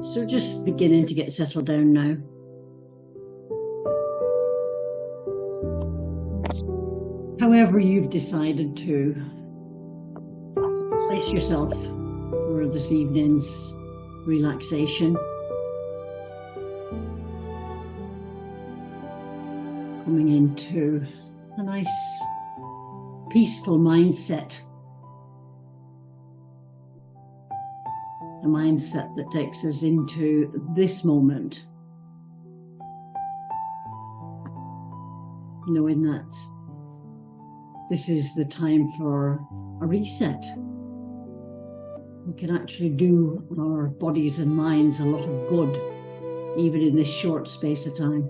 So just beginning to get settled down now. However you've decided to place yourself for this evening's relaxation. Coming into a nice, peaceful mindset. A mindset that takes us into this moment. Knowing that this is the time for a reset. We can actually do our bodies and minds a lot of good, even in this short space of time.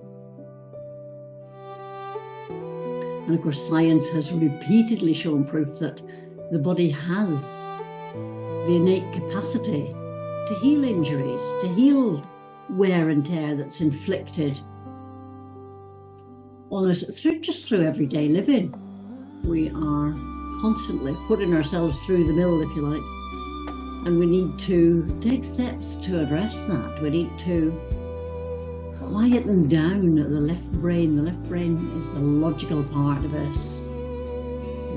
And of course, science has repeatedly shown proof that the body has the innate capacity to heal injuries, to heal wear and tear that's inflicted on us through everyday living. We are constantly putting ourselves through the mill, if you like, and we need to take steps to address that. We need to quieten down the left brain. The left brain is the logical part of us.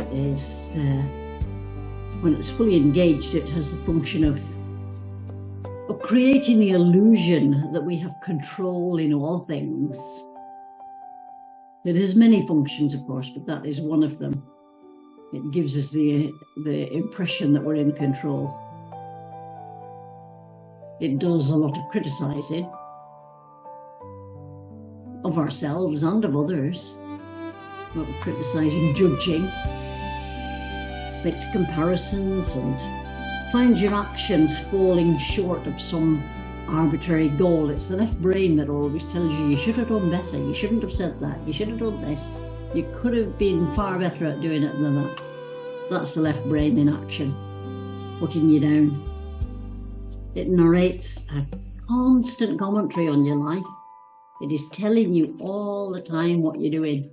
It is, when it's fully engaged, it has the function of creating the illusion that we have control in all things. It has many functions, of course, but that is one of them. It gives us the impression that we're in control. It does a lot of criticising of ourselves and of others. A lot of criticising, judging, makes comparisons and finds your actions falling short of some arbitrary goal. It's the left brain that always tells you should have done better, you shouldn't have said that, you should have done this, you could have been far better at doing it than that. That's the left brain in action, putting you down. It narrates a constant commentary on your life. It is telling you all the time what you're doing.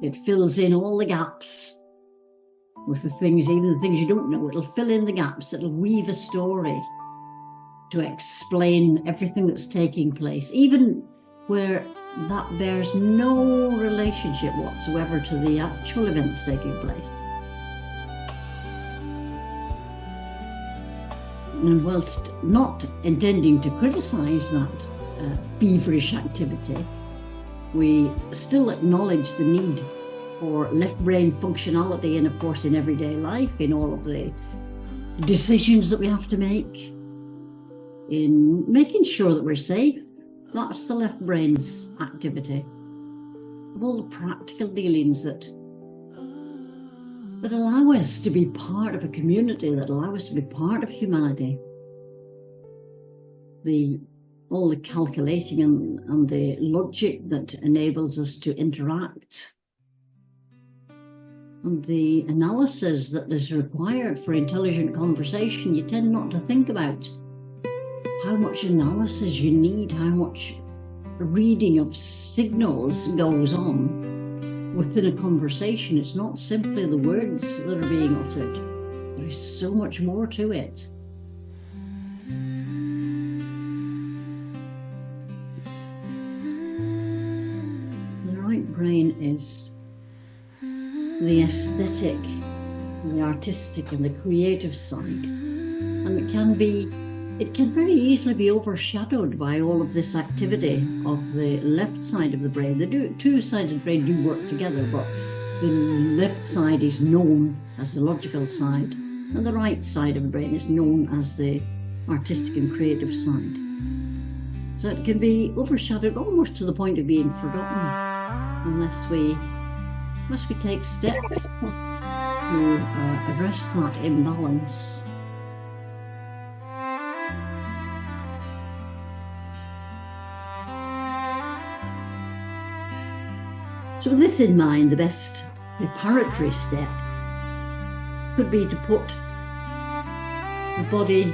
It fills in all the gaps with the things, even the things you don't know. It'll fill in the gaps. It'll weave a story to explain everything that's taking place, even where that bears no relationship whatsoever to the actual events taking place. And whilst not intending to criticise that feverish activity, we still acknowledge the need for left brain functionality, and of course in everyday life, in all of the decisions that we have to make, in making sure that we're safe. That's the left brain's activity. Of all the practical dealings that allow us to be part of a community, that allow us to be part of humanity. All the calculating and the logic that enables us to interact, and the analysis that is required for intelligent conversation. You tend not to think about how much analysis you need, how much reading of signals goes on within a conversation. It's not simply the words that are being uttered. There is so much more to it. The right brain is the aesthetic, the artistic and the creative side, and it can very easily be overshadowed by all of this activity of the left side of the brain. The two sides of the brain do work together, but the left side is known as the logical side, and the right side of the brain is known as the artistic and creative side. So it can be overshadowed almost to the point of being forgotten unless we take steps to address that imbalance. So with this in mind, the best preparatory step could be to put the body,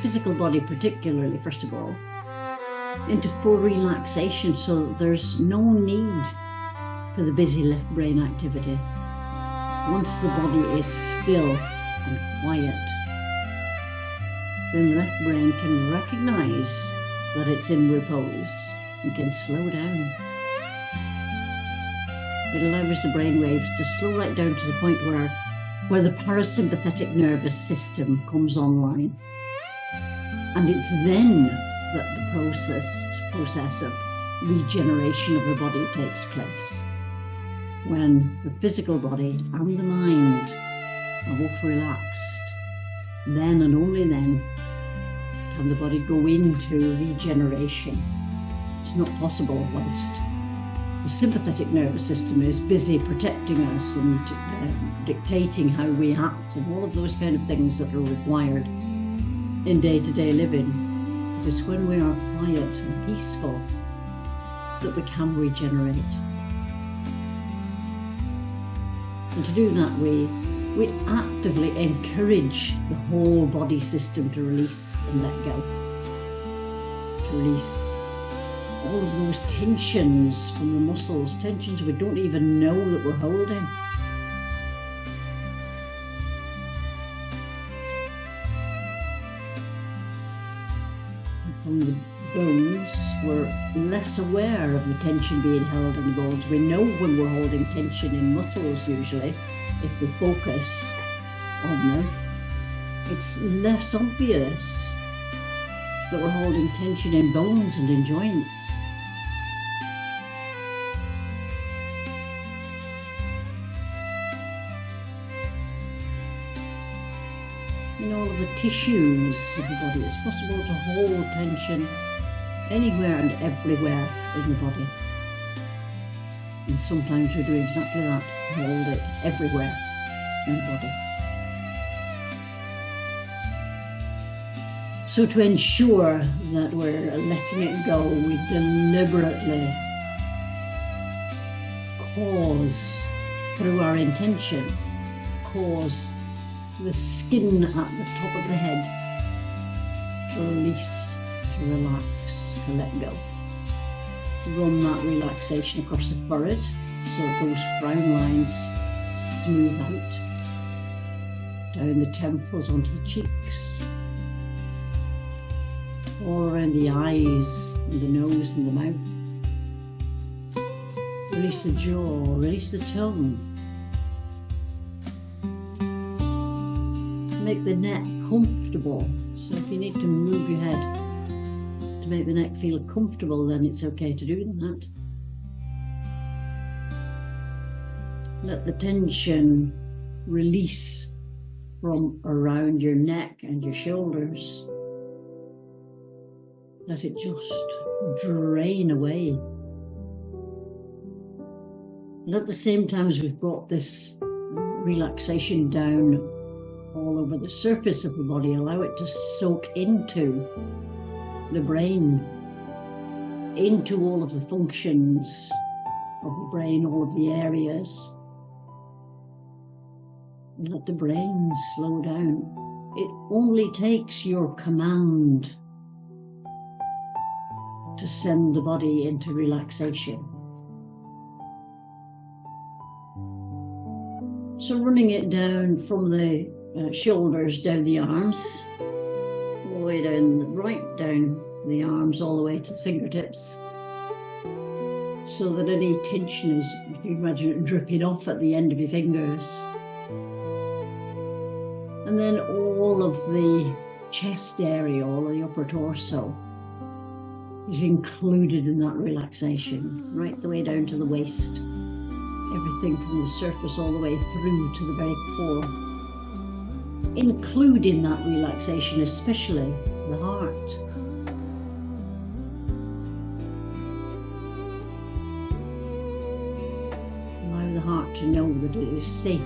physical body particularly, first of all, into full relaxation, so that there's no need for the busy left brain activity. Once the body is still and quiet, then the left brain can recognize that it's in repose and can slow down. It allows the brain waves to slow right down to the point where the parasympathetic nervous system comes online. And it's then that the process of regeneration of the body takes place. When the physical body and the mind are both relaxed, then and only then can the body go into regeneration. It's not possible whilst the sympathetic nervous system is busy protecting us and dictating how we act and all of those kind of things that are required in day-to-day living. It is when we are quiet and peaceful that we can regenerate. And to do that, we actively encourage the whole body system to release and let go. To release all of those tensions from the muscles, tensions we don't even know that we're holding. From the bones, we're less aware of the tension being held in the bones. We know when we're holding tension in muscles usually, if we focus on them. It's less obvious that we're holding tension in bones and in joints. In all of the tissues of the body, it's possible to hold tension anywhere and everywhere in the body. And sometimes we do exactly that, hold it everywhere in the body. So to ensure that we're letting it go, we deliberately cause, through our intention, cause the skin at the top of the head to release, to relax, to let go. Run that relaxation across the forehead so that those frown lines smooth out, down the temples onto the cheeks, all around the eyes and the nose and the mouth. Release the jaw, release the tongue. Make the neck comfortable. So if you need to move your head to make the neck feel comfortable, then it's okay to do that. Let the tension release from around your neck and your shoulders. Let it just drain away. And at the same time as we've brought this relaxation down all over the surface of the body, allow it to soak into the brain, into all of the functions of the brain, all of the areas. Let the brain slow down. It only takes your command to send the body into relaxation. So running it down from the shoulders down the arms, all the way down, right down the arms, all the way to the fingertips, so that any tension is, you can imagine it dripping off at the end of your fingers. And then all of the chest area, all of the upper torso is included in that relaxation, right the way down to the waist. Everything from the surface all the way through to the very core. Including that relaxation, especially the heart. Allow the heart to know that it is safe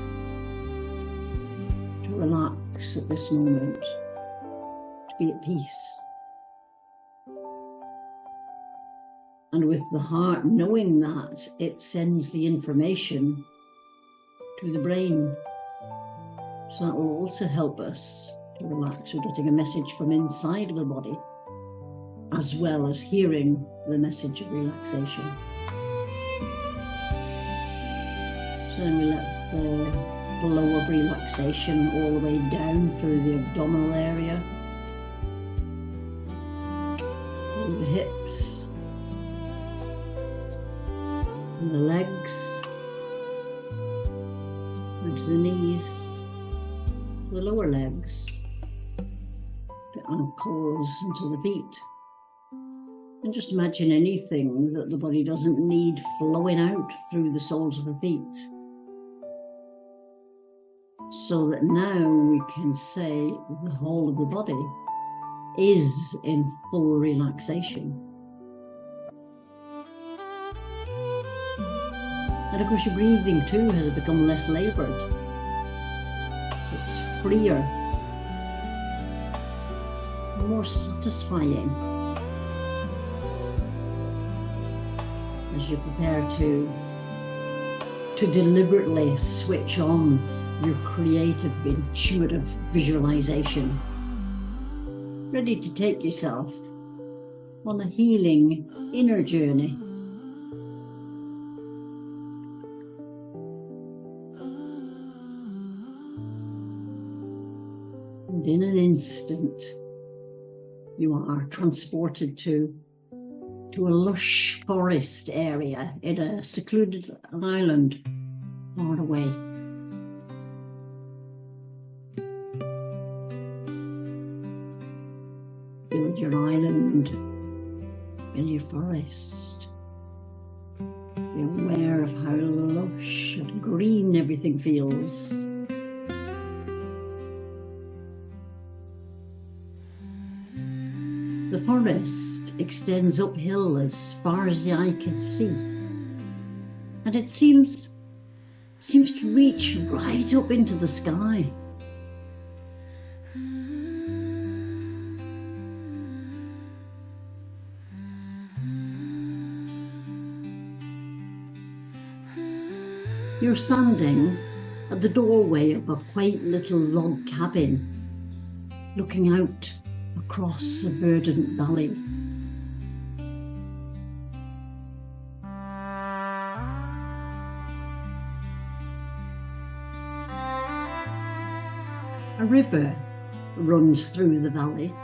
to relax at this moment, to be at peace. And with the heart knowing that, it sends the information to the brain. So that will also help us to relax. We're getting a message from inside of the body, as well as hearing the message of relaxation. So then we let the flow of relaxation all the way down through the abdominal area, through the hips and the legs, and to the knees, the lower legs, the ankles and to the feet. And just imagine anything that the body doesn't need flowing out through the soles of the feet. So that now we can say the whole of the body is in full relaxation. And of course your breathing too has become less laboured. It's freer, more satisfying as you prepare to deliberately switch on your creative, intuitive visualization, ready to take yourself on a healing inner journey. And in an instant, you are transported to a lush forest area in a secluded island far away. Build your island in your forest. Be aware of how lush and green everything feels. The forest extends uphill as far as the eye can see, and it seems to reach right up into the sky. You're standing at the doorway of a quaint little log cabin, looking out across a verdant valley. A river runs through the valley,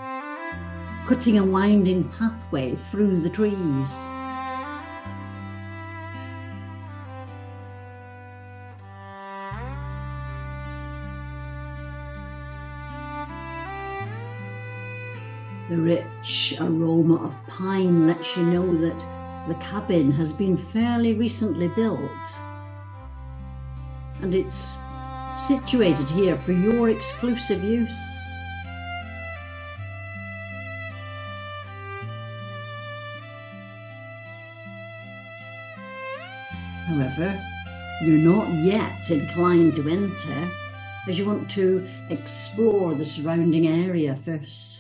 cutting a winding pathway through the trees. The rich aroma of pine lets you know that the cabin has been fairly recently built, and it's situated here for your exclusive use. However, you're not yet inclined to enter, as you want to explore the surrounding area first.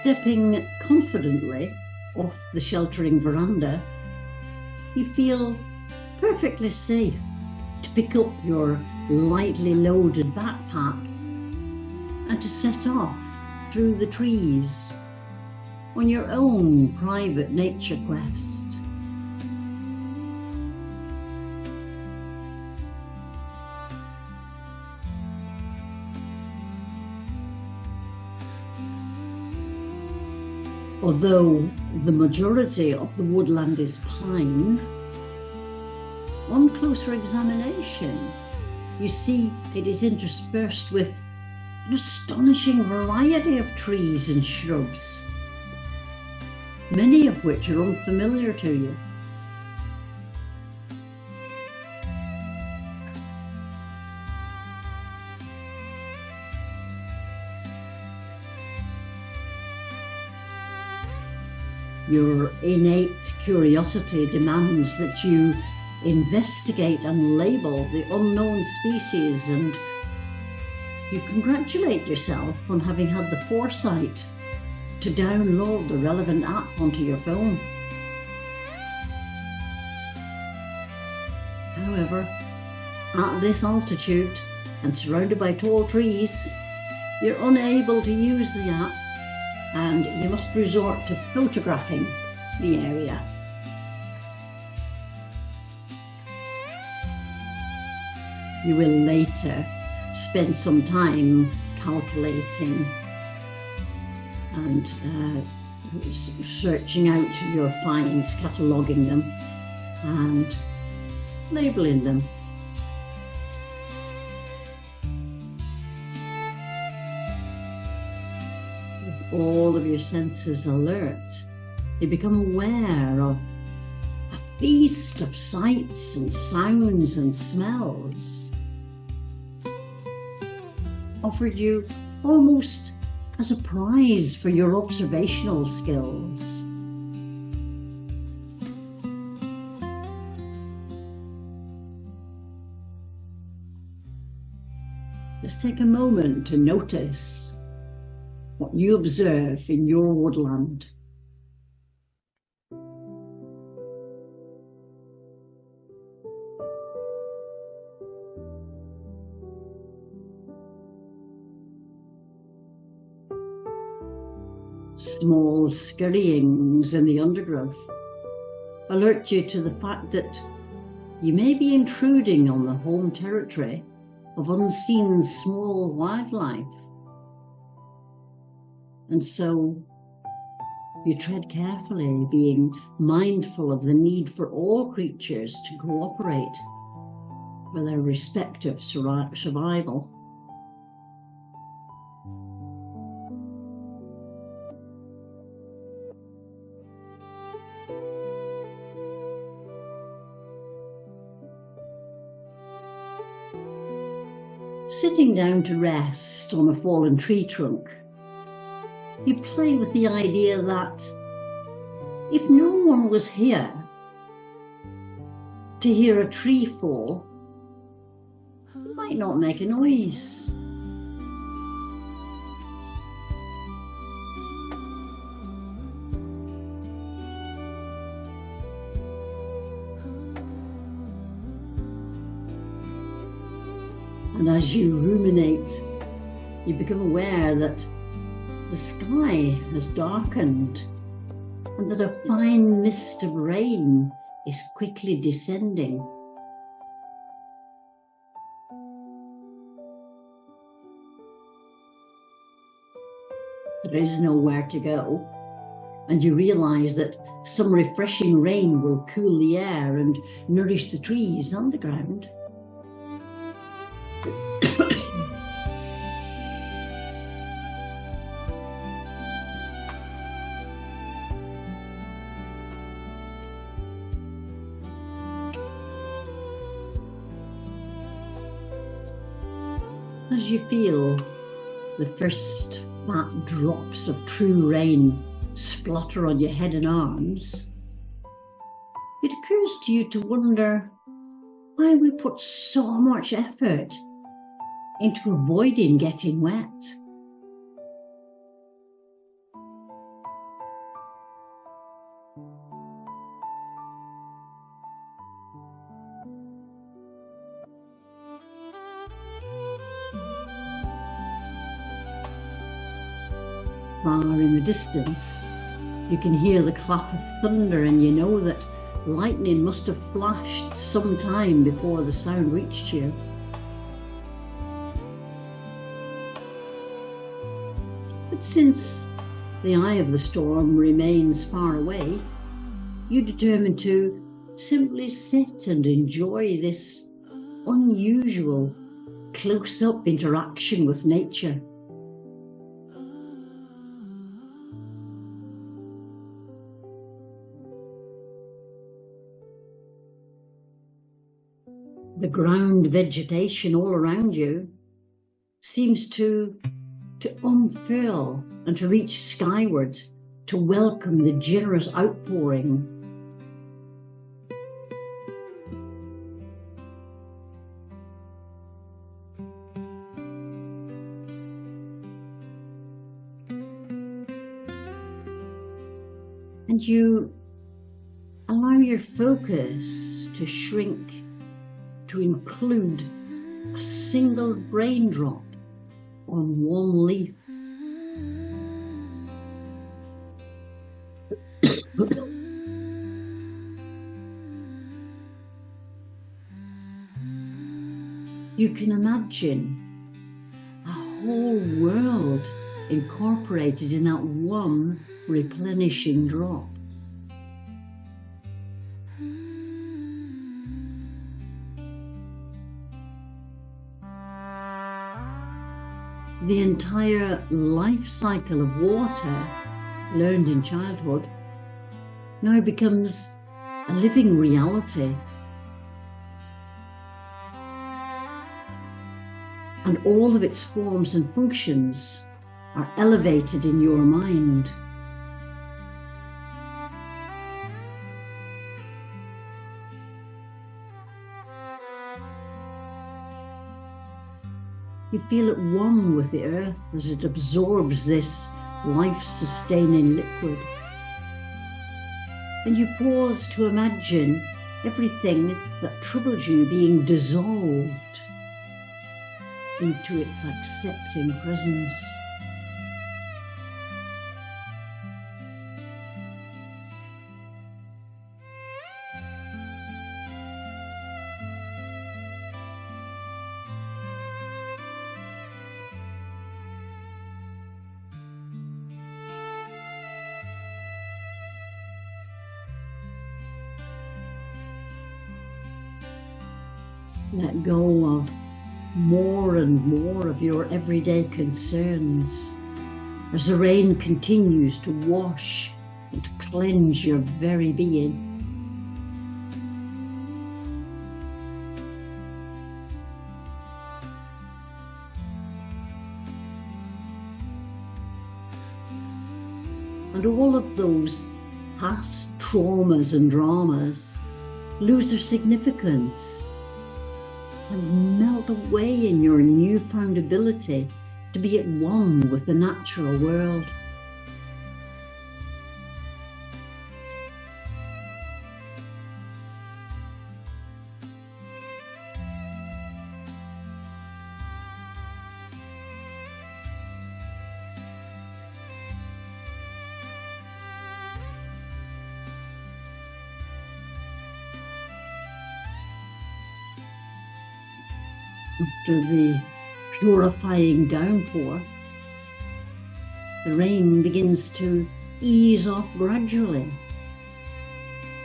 Stepping confidently off the sheltering veranda, you feel perfectly safe to pick up your lightly loaded backpack and to set off through the trees on your own private nature quest. Although the majority of the woodland is pine, on closer examination, you see it is interspersed with an astonishing variety of trees and shrubs, many of which are unfamiliar to you. Your innate curiosity demands that you investigate and label the unknown species, and you congratulate yourself on having had the foresight to download the relevant app onto your phone. However, at this altitude and surrounded by tall trees, you're unable to use the app, and you must resort to photographing the area. You will later spend some time calculating and searching out your finds, cataloguing them and labelling them. With all of your senses alert, you become aware of a feast of sights and sounds and smells offered you almost as a prize for your observational skills. Just take a moment to notice what you observe in your woodland. Small scurryings in the undergrowth alert you to the fact that you may be intruding on the home territory of unseen small wildlife. And so you tread carefully, being mindful of the need for all creatures to cooperate for their respective survival. Sitting down to rest on a fallen tree trunk, you play with the idea that if no one was here to hear a tree fall, it might not make a noise. And as you ruminate, you become aware that the sky has darkened and that a fine mist of rain is quickly descending. There is nowhere to go, and you realize that some refreshing rain will cool the air and nourish the trees and the ground. As you feel the first fat drops of true rain splutter on your head and arms, it occurs to you to wonder why we put so much effort into avoiding getting wet. Far in the distance, you can hear the clap of thunder, and you know that lightning must have flashed some time before the sound reached you. But since the eye of the storm remains far away, you determine to simply sit and enjoy this unusual close-up interaction with nature. The ground vegetation all around you seems to unfurl and to reach skyward to welcome the generous outpouring. And you allow your focus to shrink to include a single raindrop on one leaf. you can imagine a whole world incorporated in that one replenishing drop. The entire life cycle of water, learned in childhood, now becomes a living reality. And all of its forms and functions are elevated in your mind. You feel at one with the earth as it absorbs this life-sustaining liquid. And you pause to imagine everything that troubles you being dissolved into its accepting presence. Let go of more and more of your everyday concerns as the rain continues to wash and cleanse your very being. And all of those past traumas and dramas lose their significance and melt away in your newfound ability to be at one with the natural world. After the purifying downpour, the rain begins to ease off gradually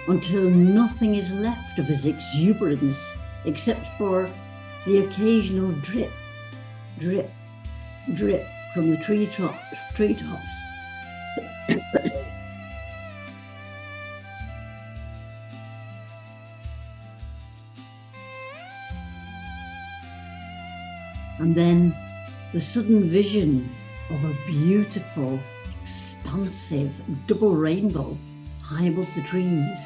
until nothing is left of its exuberance except for the occasional drip, drip, drip from the treetops. And then the sudden vision of a beautiful, expansive, double rainbow high above the trees.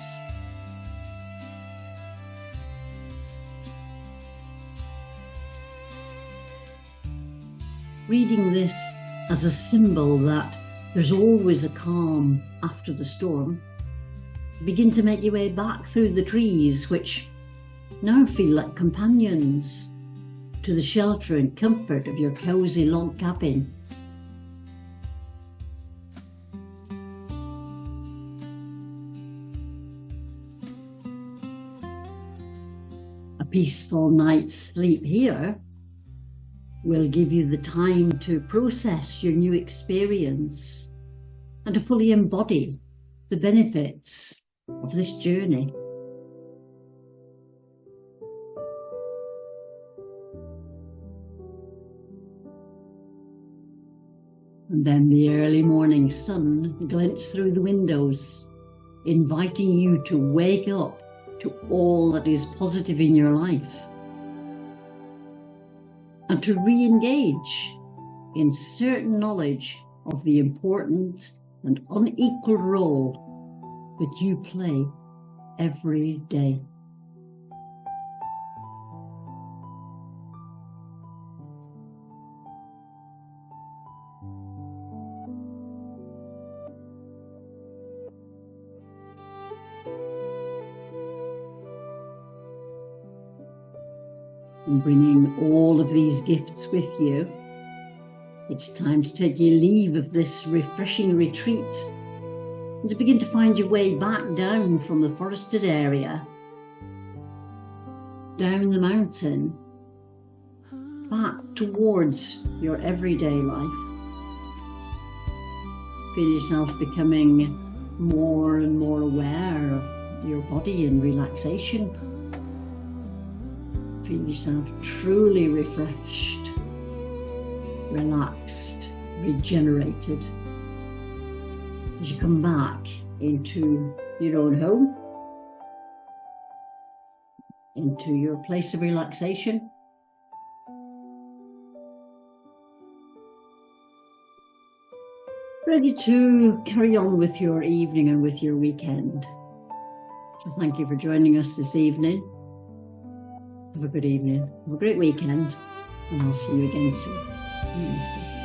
Reading this as a symbol that there's always a calm after the storm, begin to make your way back through the trees, which now feel like companions, to the shelter and comfort of your cosy log cabin. A peaceful night's sleep here will give you the time to process your new experience and to fully embody the benefits of this journey. And then the early morning sun glints through the windows, inviting you to wake up to all that is positive in your life and to re-engage in certain knowledge of the important and unequal role that you play every day. And bringing all of these gifts with you, it's time to take your leave of this refreshing retreat and to begin to find your way back down from the forested area, down the mountain, back towards your everyday life. Feel yourself becoming more and more aware of your body in relaxation. Feel yourself truly refreshed, relaxed, regenerated as you come back into your own home, into your place of relaxation. Ready to carry on with your evening and with your weekend. So thank you for joining us this evening. Have a good evening, have a great weekend, and I'll see you again soon. Namaste.